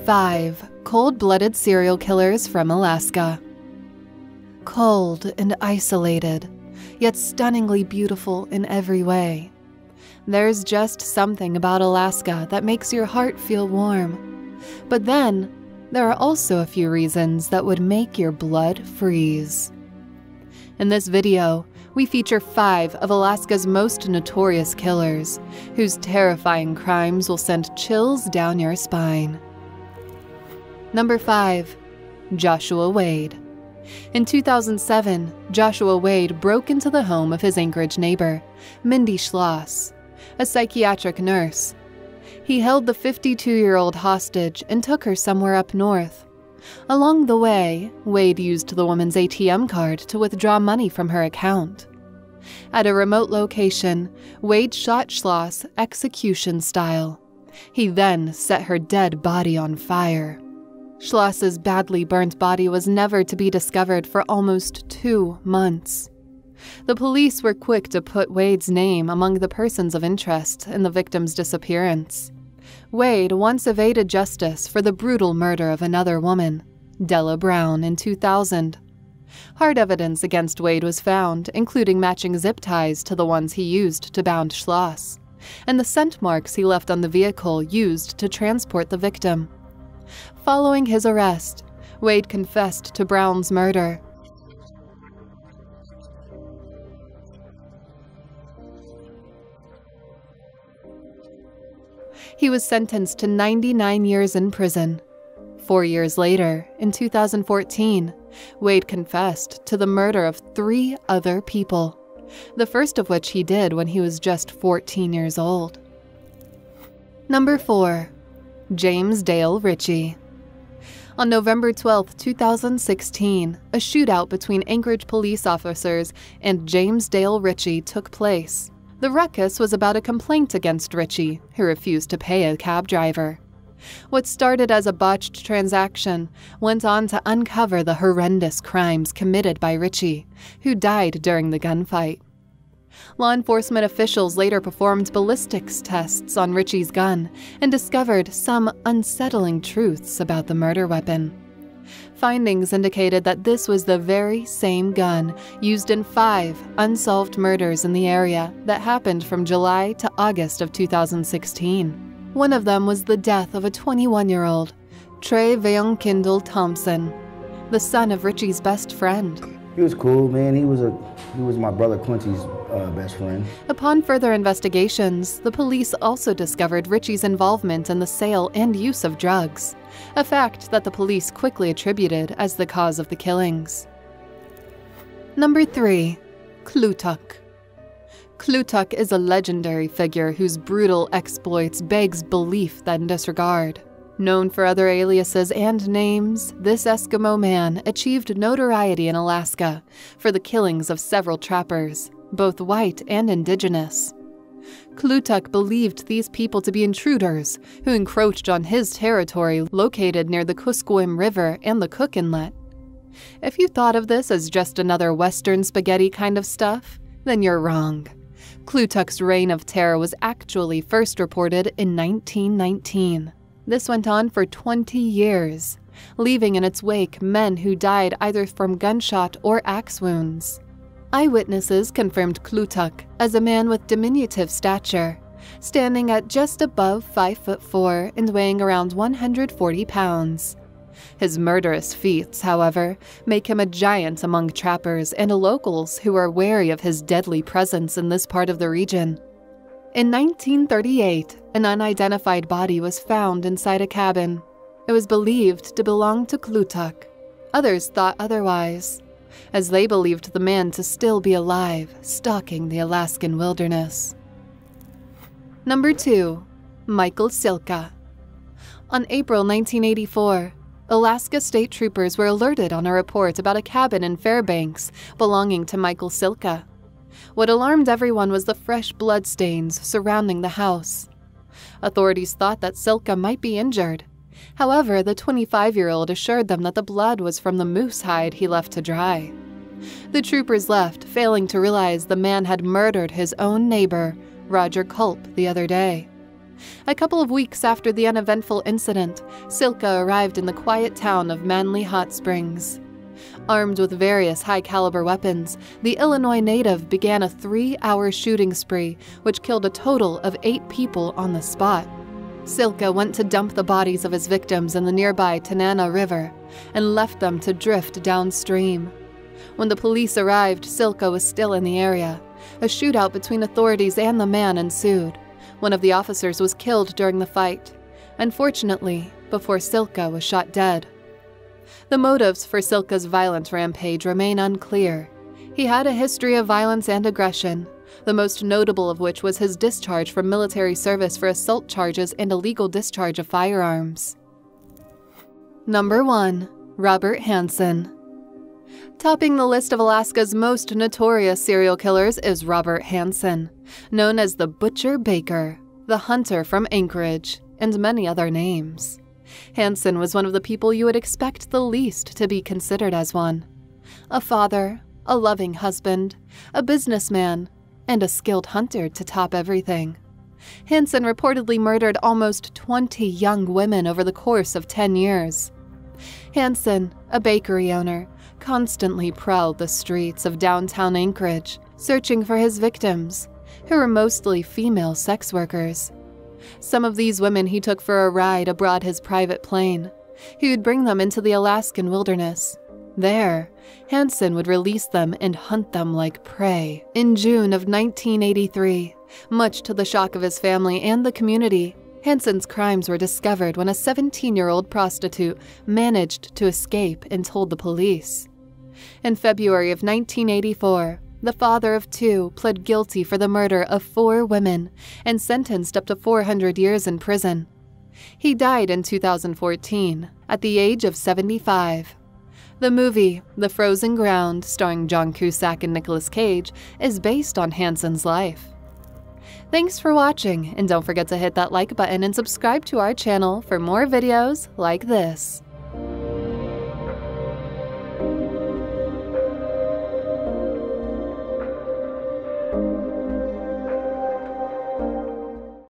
5 cold-blooded serial killers from Alaska. Cold and isolated, yet stunningly beautiful in every way. There's just something about Alaska that makes your heart feel warm. But then, there are also a few reasons that would make your blood freeze. In this video, we feature 5 of Alaska's most notorious killers, whose terrifying crimes will send chills down your spine. Number 5. Joshua Wade. In 2007, Joshua Wade broke into the home of his Anchorage neighbor, Mindy Schloss, a psychiatric nurse. He held the 52-year-old hostage and took her somewhere up north. Along the way, Wade used the woman's ATM card to withdraw money from her account. At a remote location, Wade shot Schloss execution style. He then set her dead body on fire. Schloss's badly burnt body was never to be discovered for almost 2 months. The police were quick to put Wade's name among the persons of interest in the victim's disappearance. Wade once evaded justice for the brutal murder of another woman, Della Brown, in 2000. Hard evidence against Wade was found, including matching zip ties to the ones he used to bound Schloss, and the scent marks he left on the vehicle used to transport the victim. Following his arrest, Wade confessed to Brown's murder. He was sentenced to 99 years in prison. 4 years later, in 2014, Wade confessed to the murder of 3 other people, the first of which he did when he was just 14 years old. Number 4. James Dale Ritchie. On November 12, 2016, a shootout between Anchorage police officers and James Dale Ritchie took place. The ruckus was about a complaint against Ritchie, who refused to pay a cab driver. What started as a botched transaction went on to uncover the horrendous crimes committed by Ritchie, who died during the gunfight. Law enforcement officials later performed ballistics tests on Ritchie's gun and discovered some unsettling truths about the murder weapon. Findings indicated that this was the very same gun used in 5 unsolved murders in the area that happened from July to August of 2016. One of them was the death of a 21-year-old, Tre'Veon Kendall Thompson, the son of Ritchie's best friend. He was cool, man. He was my brother Quincy's best friend. Upon further investigations, the police also discovered Ritchie's involvement in the sale and use of drugs, a fact that the police quickly attributed as the cause of the killings. Number 3. Klutuk. Klutuk is a legendary figure whose brutal exploits begs belief and disregard. Known for other aliases and names, this Eskimo man achieved notoriety in Alaska for the killings of several trappers, both white and indigenous. Klutuk believed these people to be intruders who encroached on his territory located near the Kuskokwim River and the Cook Inlet. If you thought of this as just another Western spaghetti kind of stuff, then you're wrong. Klutuk's reign of terror was actually first reported in 1919. This went on for 20 years, leaving in its wake men who died either from gunshot or axe wounds. Eyewitnesses confirmed Klutuk as a man with diminutive stature, standing at just above 5'4" and weighing around 140 pounds. His murderous feats, however, make him a giant among trappers and locals who are wary of his deadly presence in this part of the region. In 1938, an unidentified body was found inside a cabin. It was believed to belong to Klutuk. Others thought otherwise, as they believed the man to still be alive, stalking the Alaskan wilderness. Number 2. Michael Silca. On April 1984, Alaska state troopers were alerted on a report about a cabin in Fairbanks belonging to Michael Silca. What alarmed everyone was the fresh bloodstains surrounding the house. Authorities thought that Silca might be injured. However, the 25-year-old assured them that the blood was from the moose hide he left to dry. The troopers left, failing to realize the man had murdered his own neighbor, Roger Culp, the other day. A couple of weeks after the uneventful incident, Silca arrived in the quiet town of Manly Hot Springs. Armed with various high-caliber weapons, the Illinois native began a 3-hour shooting spree, which killed a total of 8 people on the spot. Silca went to dump the bodies of his victims in the nearby Tanana River and left them to drift downstream. When the police arrived, Silca was still in the area. A shootout between authorities and the man ensued. One of the officers was killed during the fight, unfortunately, before Silca was shot dead. The motives for Silca's violent rampage remain unclear. He had a history of violence and aggression, the most notable of which was his discharge from military service for assault charges and illegal discharge of firearms. Number 1. Robert Hansen. Topping the list of Alaska's most notorious serial killers is Robert Hansen, known as the Butcher Baker, the Hunter from Anchorage, and many other names. Hansen was one of the people you would expect the least to be considered as one. A father, a loving husband, a businessman, and a skilled hunter to top everything. Hansen reportedly murdered almost 20 young women over the course of 10 years. Hansen, a bakery owner, constantly prowled the streets of downtown Anchorage, searching for his victims, who were mostly female sex workers. Some of these women he took for a ride aboard his private plane. He would bring them into the Alaskan wilderness. There, Hansen would release them and hunt them like prey. In June of 1983, much to the shock of his family and the community, Hansen's crimes were discovered when a 17-year-old prostitute managed to escape and told the police. In February of 1984, the father of 2 pled guilty for the murder of 4 women and sentenced up to 400 years in prison. He died in 2014 at the age of 75. The movie, The Frozen Ground, starring John Cusack and Nicolas Cage, is based on Hansen's life. Thanks for watching, and don't forget to hit that like button and subscribe to our channel for more videos like this.